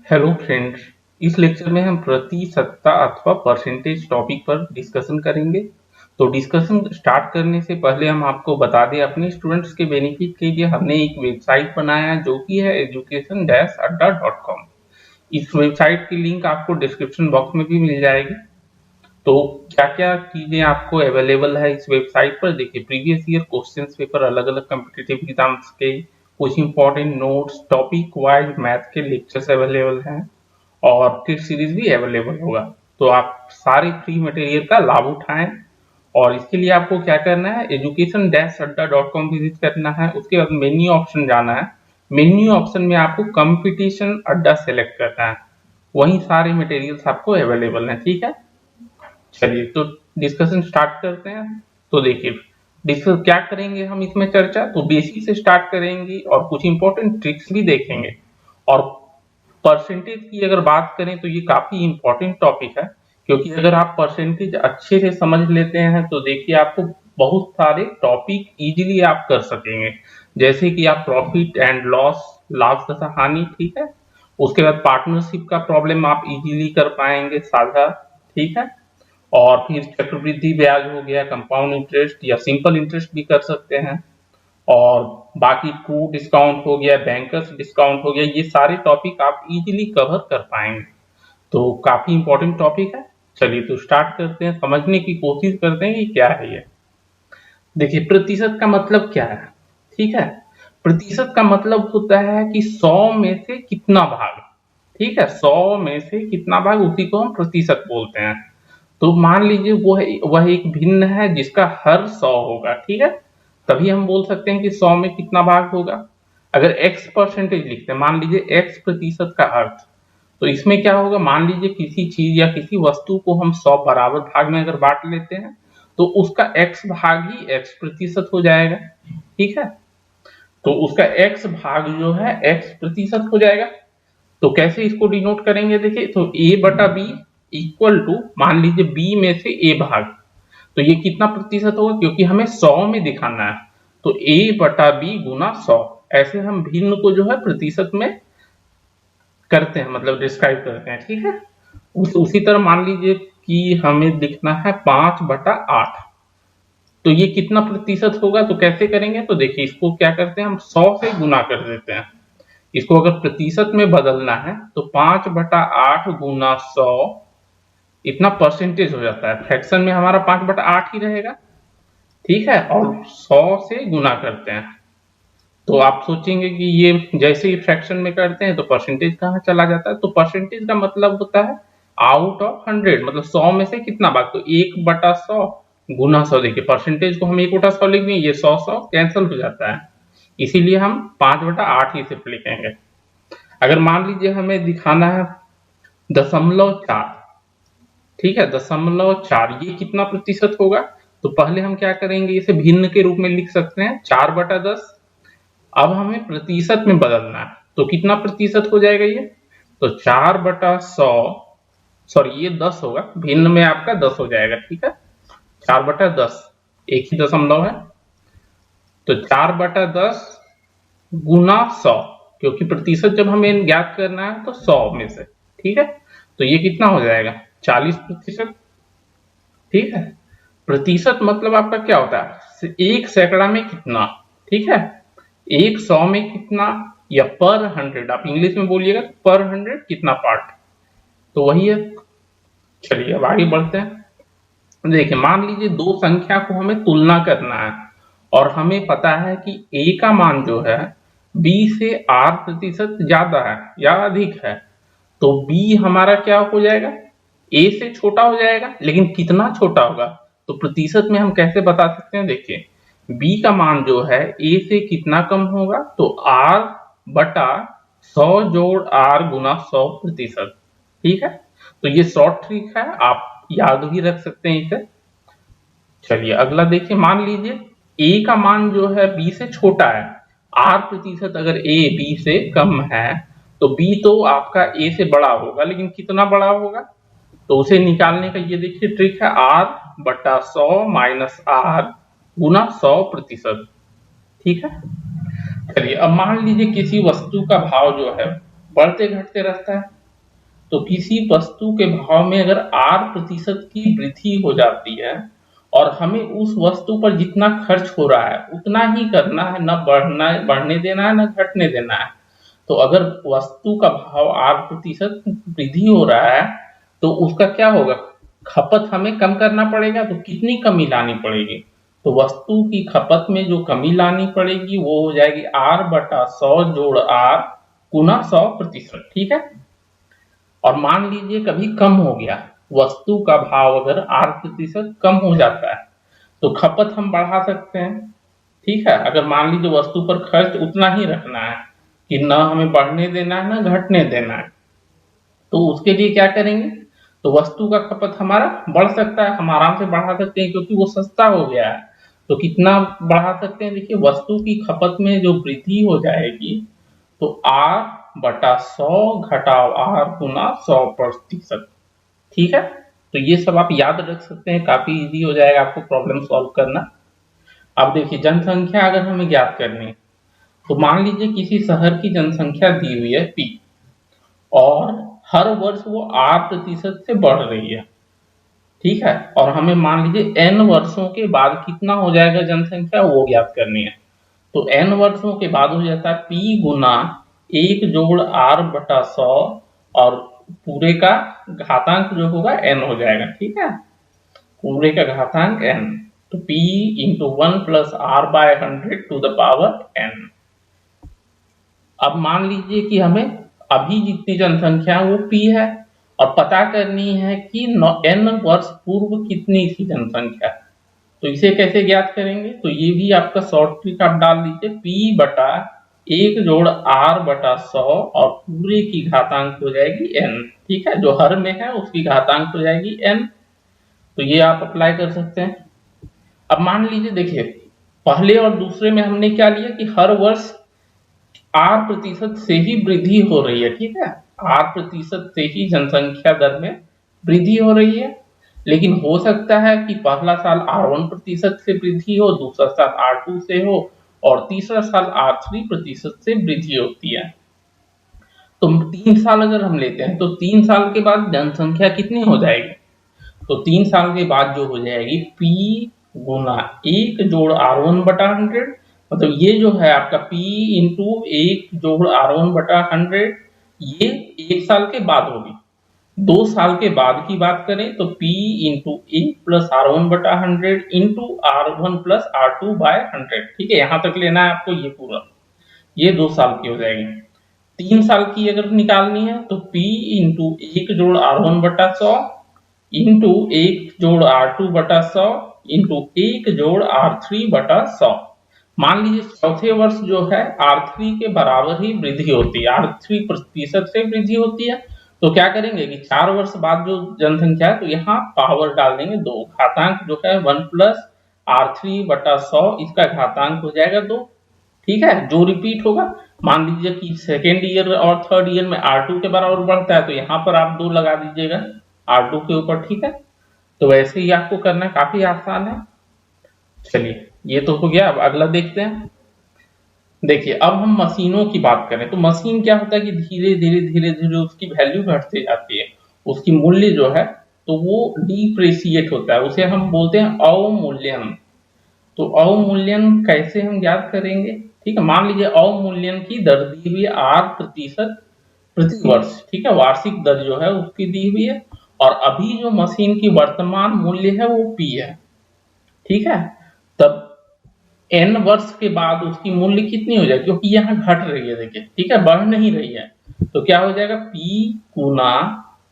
Hello friends, इस lecture में हम प्रतिशतता अथवा परसेंटेज टॉपिक पर डिस्कशन करेंगे। तो डिस्कशन स्टार्ट करने से पहले हम आपको बता दें, अपने स्टूडेंट्स के बेनिफिट के लिए हमने एक वेबसाइट बनाया है जो कि है education-adda.com। इस वेबसाइट की लिंक आपको डिस्क्रिप्शन बॉक्स में भी मिल जाएगी। तो क्या क्या चीजें आपको अवेलेबल है इस वेबसाइट पर, देखिए प्रीवियस ईयर क्वेश्चंस पेपर, अलग अलग कॉम्पिटिटिव एग्जाम्स के कुछ important notes, topic wise math के लेक्चर्स अवेलेबल हैं और टेस्ट सीरीज भी अवेलेबल होगा। तो आप सारे फ्री मटेरियल का लाभ उठाएं। और इसके लिए आपको क्या करना है, education-adda.com विजिट करना है। उसके बाद मेन्यू ऑप्शन जाना है। मेन्यू ऑप्शन में आपको कंपटीशन अड्डा सेलेक्ट करना है, वहीं सारे मटेरियल्स आपको अवेलेबल हैं। ठीक है, चलिए तो डिस्कशन स्टार्ट करते हैं। तो देखिए डिस्कस क्या करेंगे हम इसमें चर्चा, तो बेसिक से स्टार्ट करेंगे और कुछ इंपॉर्टेंट ट्रिक्स भी देखेंगे। और परसेंटेज की अगर बात करें तो ये काफी इंपॉर्टेंट टॉपिक है, क्योंकि अगर आप परसेंटेज अच्छे से समझ लेते हैं तो देखिए आपको बहुत सारे टॉपिक इजीली आप कर सकेंगे। जैसे कि आप प्रॉफिट एंड लॉस, लाभ तथा हानि, ठीक है। उसके बाद पार्टनरशिप का प्रॉब्लम आप इजीली कर पाएंगे साझा, ठीक है। और फिर चक्रवृद्धि ब्याज हो गया, कंपाउंड इंटरेस्ट या सिंपल इंटरेस्ट भी कर सकते हैं। और बाकी ट्रू डिस्काउंट हो गया, बैंकर्स डिस्काउंट हो गया, ये सारे टॉपिक आप इजीली कवर कर पाएंगे। तो काफी इंपॉर्टेंट टॉपिक है। चलिए तो स्टार्ट करते हैं, समझने की कोशिश करते हैं कि क्या है ये। देखिए प्रतिशत का मतलब क्या है, ठीक है। प्रतिशत का मतलब होता है कि 100 में से कितना भाग, ठीक है, 100 में से कितना भाग, उसी को हम प्रतिशत बोलते हैं। तो मान लीजिए वह एक भिन्न है जिसका हर 100 होगा, ठीक है। तभी हम बोल सकते हैं कि 100 में कितना भाग होगा। अगर x परसेंटेज लिखते हैं, मान लीजिए x प्रतिशत का अर्थ, तो इसमें क्या होगा, मान लीजिए किसी चीज या किसी वस्तु को हम 100 बराबर भाग में अगर बांट लेते हैं तो उसका x भाग ही x प्रतिशत हो जाएगा, ठीक है। तो उसका x भाग जो है x प्रतिशत हो जाएगा। तो कैसे इसको डिनोट करेंगे, देखिए तो a बटा b इक्वल टू, मान लीजिए b में से a भाग, तो ये कितना प्रतिशत होगा, क्योंकि हमें 100 में दिखाना है। तो a बटा b गुना 100, ऐसे हम भिन्न को जो है प्रतिशत में करते हैं, मतलब डिस्क्राइब करते हैं, ठीक है। उसी तरह मान लीजिए कि हमें दिखना है 5/8, तो ये कितना प्रतिशत होगा, तो कैसे करेंगे, तो देखिए इसको क्या करते हैं, हम 100 से गुना कर देते हैं। इसको अगर प्रतिशत में बदलना है तो 5/8 गुना 100 इतना परसेंटेज हो जाता है। फ्रैक्शन में हमारा 5/8 ही रहेगा, ठीक है। और 100 से गुना करते हैं, तो आप सोचेंगे कि ये जैसे ही फ्रैक्शन में करते हैं तो परसेंटेज कहाँ चला जाता है। तो परसेंटेज का मतलब होता है आउट ऑफ 100, मतलब 100 में से कितना भाग, तो 1/100 गुना 100। देखिए परसेंटेज को हम 1/100 लिख दें, ये 100 कैंसिल हो जाता है, इसीलिए हम 5/8 ही सिर्फ लिखेंगे। अगर मान लीजिए हमें दिखाना है 0.4, ठीक है, 0.4, ये कितना प्रतिशत होगा, तो पहले हम क्या करेंगे, इसे भिन्न के रूप में लिख सकते हैं 4/10। अब हमें प्रतिशत में बदलना है, तो कितना प्रतिशत हो जाएगा ये, तो 4/100, सॉरी ये 10 होगा, भिन्न में आपका 10 हो जाएगा, ठीक है। 4/10 एक ही दशमलव है, तो 4/10 गुना 100, क्योंकि प्रतिशत जब हमें ज्ञात करना है तो 100 में से, ठीक है। तो ये कितना हो जाएगा, 40%, ठीक है। प्रतिशत मतलब आपका क्या होता है, एक सैकड़ा में कितना, ठीक है, एक 100 में कितना, या पर 100, आप इंग्लिश में बोलिएगा पर 100 कितना पार्ट, तो वही है। चलिए अब आगे बढ़ते हैं। देखिए मान लीजिए दो संख्या को हमें तुलना करना है और हमें पता है कि a का मान जो है b से r प्रतिशत ज्यादा है या अधिक है, तो b हमारा क्या हो जाएगा, a से छोटा हो जाएगा, लेकिन कितना छोटा होगा, तो प्रतिशत में हम कैसे बता सकते हैं, देखिए b का मान जो है a से कितना कम होगा, तो r बटा 100 जोड़ r गुना 100%, ठीक है। तो ये शॉर्ट ट्रिक है, आप याद भी रख सकते हैं इसे। चलिए अगला देखिए, मान लीजिए a का मान जो है b से छोटा है, r प्रतिशत अगर a b से कम है, तो b तो आपका a से बड़ा होगा, लेकिन कितना बड़ा होगा, तो उसे निकालने का ये देखिए ट्रिक है, r/100 माइनस r गुना 100%, ठीक है। चलिए अब मान लीजिए किसी वस्तु का भाव जो है बढ़ते घटते रहता है, तो किसी वस्तु के भाव में अगर R% की वृद्धि हो जाती है और हमें उस वस्तु पर जितना खर्च हो रहा है उतना ही करना है, न बढ़ने देना है न घटने देना है। तो अगर वस्तु का भाव R% वृद्धि हो रहा है तो उसका क्या होगा, खपत हमें कम करना पड़ेगा। तो कितनी कमी लानी पड़ेगी, तो वस्तु की खपत में जो कमी लानी पड़ेगी वो हो जाएगी R/100 जोड़ R गुना 100%। ठीक है। और मान लीजिए कभी कम हो गया, वस्तु का भाव अगर R% कम हो जाता है तो खपत हम बढ़ा सकते हैं। ठीक है। अगर मान लीजिए वस्तु पर खर्च उतना ही रखना है कि न हमें बढ़ने देना है न घटने देना है, तो उसके लिए क्या करेंगे, तो वस्तु का खपत हमारा बढ़ सकता है, हम आराम से बढ़ा सकते हैं क्योंकि वो सस्ता हो गया है। तो कितना बढ़ा सकते हैं, देखिए वस्तु की खपत में जो वृद्धि हो जाएगी तो R/100 घटाव R गुना 100%। ठीक है। तो ये सब आप याद रख सकते हैं, काफी इजी हो जाएगा आपको प्रॉब्लम सॉल्व करना। अब देखिए जनसंख्या अगर हमें ज्ञात करनी है, तो मान लीजिए किसी शहर की जनसंख्या दी हुई है P और हर वर्ष वो R% से बढ़ रही है। ठीक है। और हमें मान लीजिए n वर्षों के बाद कितना हो जाएगा जनसंख्या, वो ज्ञात करनी है। तो n वर्षों के बाद हो जाता है P गुना 1 जोड़ R/100 और पूरे का घातांक जो होगा n हो जाएगा। ठीक है। पूरे का घातांक n, तो P into 1 plus R/100 to the power n। अब मान लीजिए कि हमें अभी जितनी जनसंख्या वो P है और पता करनी है कि n वर्ष पूर्व कितनी थी जनसंख्या। तो इसे कैसे ज्ञात करेंगे, तो ये भी आपका शॉर्ट ट्रिक आप डाल दीजिए, P/1 जोड़ R/100 और पूरे की घातांक हो जाएगी n। ठीक है। जो हर में है उसकी घातांक हो जाएगी n। तो ये आप अप्लाई कर सकते हैं। अब मान लीजिए देखिए पहले और दूसरे में हमने क्या लिया कि हर वर्ष R% से ही वृद्धि हो रही है। ठीक है। R% से ही जनसंख्या दर में वृद्धि हो रही है। लेकिन हो सकता है कि पहला साल R1% से वृद्धि हो, दूसरा साल R2 से हो और तीसरा साल R3% से वृद्धि होती है। तो 3 साल अगर हम लेते हैं तो 3 साल के बाद जनसंख्या कितनी हो जाएगी, तो 3 साल के बाद जो हो जाएगी P गुना 1 जोड़ R1/100, मतलब ये जो है आपका P इंटू 1 जोड़ R1/100, ये 1 साल के बाद होगी। 2 साल के बाद की बात करें तो P into 1 plus R1/100 into R1 plus R2/100। ठीक है। यहां तक लेना है आपको ये पूरा, ये 2 साल की हो जाएगी। 3 साल की अगर निकालनी है तो P इंटू 1 जोड़ R1/100 इंटू 1 जोड़ R2/100 इंटू 1 जोड़ R3/100। मान लीजिए चौथे वर्ष जो है R3 के बराबर ही वृद्धि होती है, R3% से वृद्धि होती है। तो क्या करेंगे कि 4 वर्ष बाद जो जनसंख्या है तो यहाँ पावर डाल देंगे 2, घातांक जो है 1 प्लस R3/100, इसका घातांक हो जाएगा 2। ठीक है। जो रिपीट होगा, मान लीजिए कि सेकेंड ईयर और थर्ड ईयर में R2 के बराबर बढ़ता है तो यहाँ पर आप 2 लगा दीजिएगा R2 के ऊपर। ठीक है। तो वैसे ही आपको करना, काफी आसान है। चलिए ये तो हो गया। अब अगला देखते हैं। देखिए अब हम मशीनों की बात करें तो मशीन क्या होता है कि धीरे धीरे उसकी वैल्यू घटती जाती है, उसकी मूल्य जो है तो वो डिप्रेशिएट होता है, उसे हम बोलते हैं अवमूल्यन। तो अवमूल्यन कैसे हम ज्ञात करेंगे, ठीक है। मान लीजिए अवमूल्यन की दर दी हुई है R% प्रति वर्ष। ठीक है। वार्षिक दर जो है उसकी दी हुई है और अभी जो मशीन की वर्तमान मूल्य है वो P है। ठीक है। तब n वर्ष के बाद उसकी मूल्य कितनी हो जाएगी, क्योंकि यहाँ घट रही है, देखिए। ठीक है। बढ़ नहीं रही है। तो क्या हो जाएगा, P गुना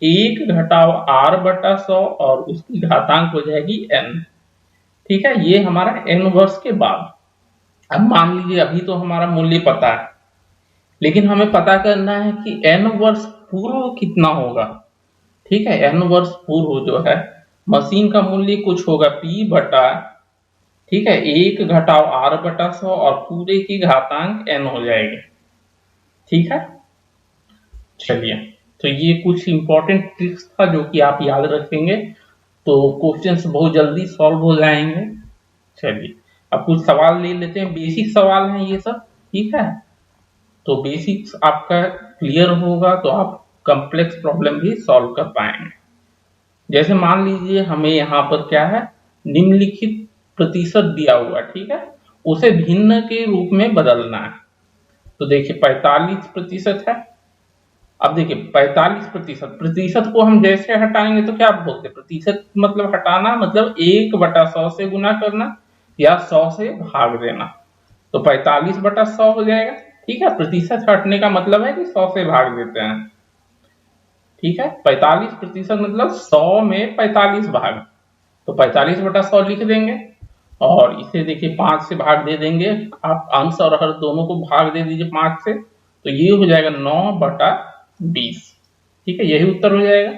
1 घटाव R/100 और उसकी घातांक हो जाएगी n। ठीक है। ये हमारा n वर्ष के बाद। अब मान लीजिए अभी तो हमारा मूल्य पता है, लेकिन हमें पता करना है कि n वर्ष पूर्व कितना होगा। ठीक है। n वर्ष पूर्व जो है मशीन का मूल्य कुछ होगा P बटा, ठीक है, 1 घटाव R/100 और पूरे की घातांक n हो जाएगी। ठीक है। चलिए तो ये कुछ इंपॉर्टेंट ट्रिक्स था जो कि आप याद रखेंगे तो क्वेश्चंस बहुत जल्दी सॉल्व हो जाएंगे। चलिए अब कुछ सवाल ले लेते हैं, बेसिक सवाल हैं ये सब। ठीक है। तो बेसिक्स आपका क्लियर होगा तो आप कॉम्प्लेक्स प्रॉब्लम भी सॉल्व कर पाएंगे। जैसे मान लीजिए हमें यहाँ पर क्या है, निम्नलिखित प्रतिशत दिया हुआ, ठीक है, उसे भिन्न के रूप में बदलना है। तो देखिए 45% है। अब देखिए 45%, प्रतिशत को हम जैसे हटाएंगे तो क्या बोलते हैं, प्रतिशत मतलब हटाना, मतलब 1/100 से गुना करना या 100 से भाग देना। तो 45/100 हो जाएगा, ठीक है। प्रतिशत हटने का मतलब है कि 100 से भाग देते हैं, ठीक है। 45% मतलब 100 में 45 भाग, तो 45/100 लिख देंगे। और इसे देखिए 5 से भाग दे देंगे, आप अंश और हर दोनों को भाग दे दीजिए 5 से, तो ये हो जाएगा 9/20, ठीक है, यही उत्तर हो जाएगा।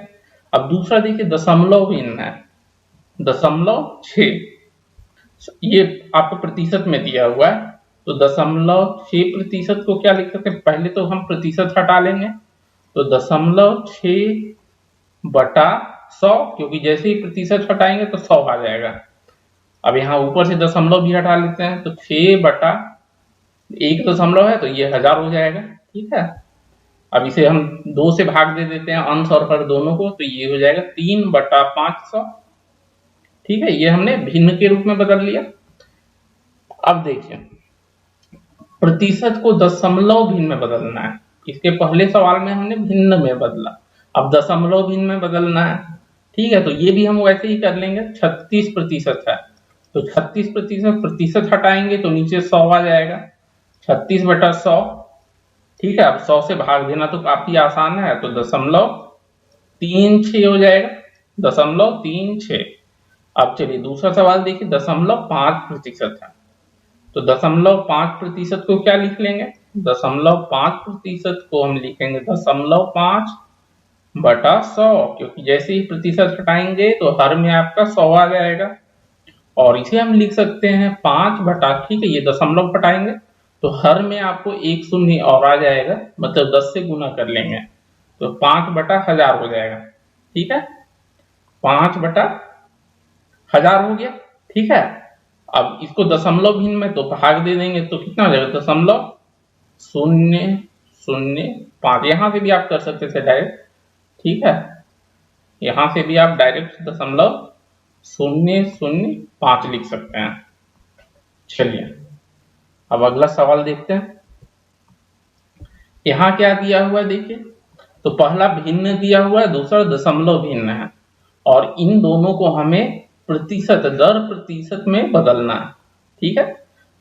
अब दूसरा देखिए दशमलव भिन्न है, 0.6, ये आपको प्रतिशत में दिया हुआ है, तो 0.6% को क्या लिख सकते हैं, पहले तो हम प्रतिशत हटा लेंगे, तो 0.6/100, क्योंकि जैसे ही प्रतिशत हटाएंगे तो 100 आ जाएगा। अब यहाँ ऊपर से दशमलव भी हटा लेते हैं, तो 6/1 है, तो ये 1000 हो जाएगा, ठीक है। अब इसे हम 2 से भाग दे देते हैं अंश और हर दोनों को, तो ये हो जाएगा 3/500, ठीक है। ये हमने भिन्न के रूप में बदल लिया। अब देखिए प्रतिशत को दशमलव भिन्न में बदलना है, इसके पहले सवाल में हमने भिन्न में बदला, अब दशमलव भिन्न में बदलना है, ठीक है। तो ये भी हम वैसे ही कर लेंगे। 36% है, तो 36% प्रतिशत हटाएंगे तो नीचे 100 आ जाएगा, 36/100, ठीक है। अब 100 से भाग देना तो काफी आसान है, तो 0.36 हो जाएगा, 0.36। अब चलिए दूसरा सवाल देखिए, 0.5% है, तो 0.5% को क्या लिख लेंगे, 0.5% को हम लिखेंगे 0.5/100, क्योंकि जैसे ही प्रतिशत हटाएंगे तो हर में आपका 100 आ जाएगा। और इसे हम लिख सकते हैं 5/, ठीक है, ये दशमलव हटाएंगे तो हर में आपको एक शून्य और आ जाएगा, मतलब 10 से गुना कर लेंगे, तो 5/1000 हो जाएगा, ठीक है। 5/1000 हो गया, ठीक है। अब इसको दशमलव भिन्न में तो भाग दे देंगे, तो कितना हो जाएगा, 0.005। यहां से भी आप कर सकते थे डायरेक्ट, ठीक है, यहां से भी आप डायरेक्ट 0.005 लिख सकते हैं। चलिए अब अगला सवाल देखते हैं। यहां क्या दिया हुआ है देखिए, तो पहला भिन्न दिया हुआ है, दूसरा दशमलव भिन्न है, और इन दोनों को हमें प्रतिशत, दर प्रतिशत में बदलना है, ठीक है।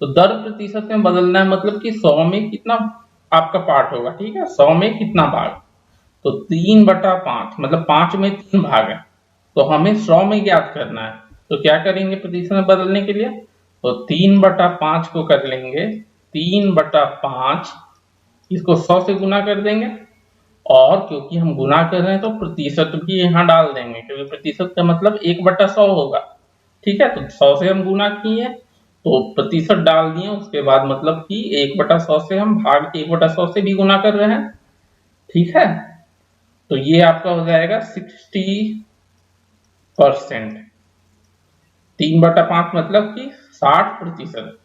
तो दर प्रतिशत में बदलना है, मतलब कि 100 में कितना आपका पार्ट होगा, ठीक है, 100 में कितना भाग, तो 3/5, मतलब 5 में 3 भाग है, तो हमें 100 में ज्ञात करना है। तो क्या करेंगे प्रतिशत में बदलने के लिए, तो 3/5 को कर लेंगे 3/5, इसको 100 से गुना कर देंगे, और क्योंकि हम गुना कर रहे हैं तो प्रतिशत भी यहाँ डाल देंगे, क्योंकि प्रतिशत का मतलब 1/100 होगा, ठीक है। तो 100 से हम गुना किए तो प्रतिशत डाल दिए, उसके बाद मतलब कि 1/100 से हम भाग 1/100 से भी गुना कर रहे हैं, ठीक है। तो ये आपका हो जाएगा 60%, 3/5 मतलब कि 60%,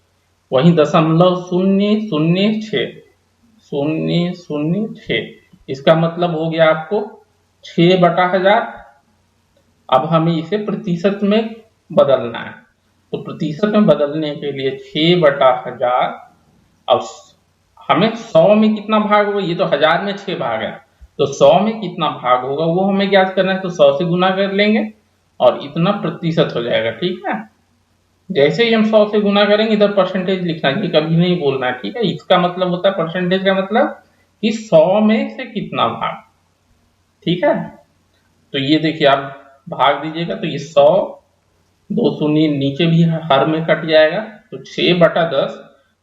वही 0.006, इसका मतलब हो गया आपको 6/1000। अब हमें इसे प्रतिशत में बदलना है, तो प्रतिशत में बदलने के लिए 6/1000, अब हमें 100 में कितना भाग होगा, ये तो 1000 में 6 भाग है, तो 100 में कितना भाग होगा वो हमें ज्ञात करना है, तो 100 से गुना कर लेंगे और इतना प्रतिशत हो जाएगा, ठीक है। जैसे ही हम 100 से गुना करेंगे इधर परसेंटेज लिखना है, कभी नहीं बोलना है, ठीक है। इसका मतलब होता है, परसेंटेज का मतलब कि 100 में से कितना भाग, ठीक है। तो ये देखिए आप भाग दीजिएगा, तो ये 100, 2 शून्य नीचे भी हर में कट जाएगा, तो 6/10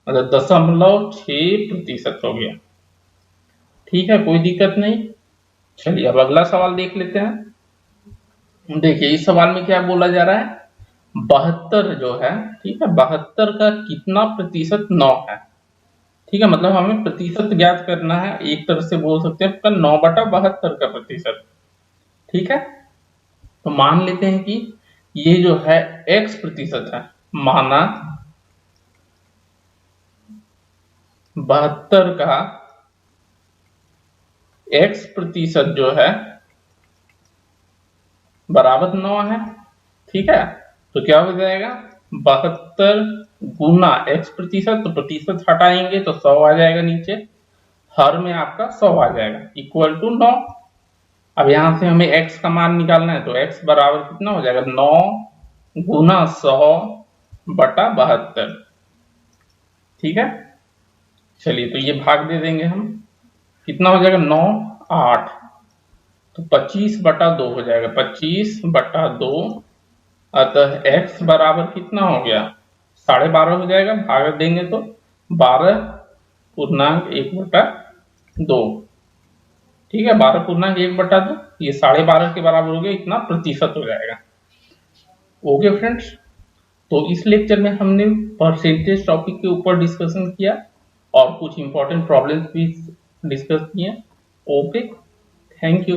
मतलब 0.6% हो गया, ठीक है, कोई दिक्कत नहीं। चलिए अब अगला सवाल देख लेते हैं। देखिए इस सवाल में क्या बोला जा रहा है, 72 जो है, ठीक है, 72 का कितना प्रतिशत 9 है, ठीक है, मतलब हमें प्रतिशत ज्ञात करना है, एक तरह से बोल सकते हैं 9/72 का प्रतिशत, ठीक है। तो मान लेते हैं कि ये जो है x प्रतिशत है, माना 72 का x प्रतिशत जो है बराबर 9 है, ठीक है। तो क्या हो जाएगा 72 गुना x प्रतिशत, तो प्रतिशत हटाएंगे तो 100 आ जाएगा नीचे, हर में आपका 100 आ जाएगा इक्वल टू 9। अब यहां से हमें x का मान निकालना है, तो x बराबर कितना हो जाएगा 9 गुना 100 बटा 72, ठीक है। चलिए तो ये भाग दे देंगे हम, कितना हो जाएगा 9 8, तो 25 बटा 2 हो जाएगा, 25 बटा 2, अतः x बराबर कितना हो गया 12.5 हो जाएगा, भाग देंगे तो 12.1/2, ठीक है। 12.1/2 ये 12.5 के बराबर हो गया, इतना प्रतिशत हो जाएगा। ओके फ्रेंड्स, तो इस लेक्चर में हमने परसेंटेज टॉपिक के ऊपर डिस्कशन किया और कुछ इंपॉर्टेंट प्रॉब्लम्स भी डिस्कस किए। Okay, thank you.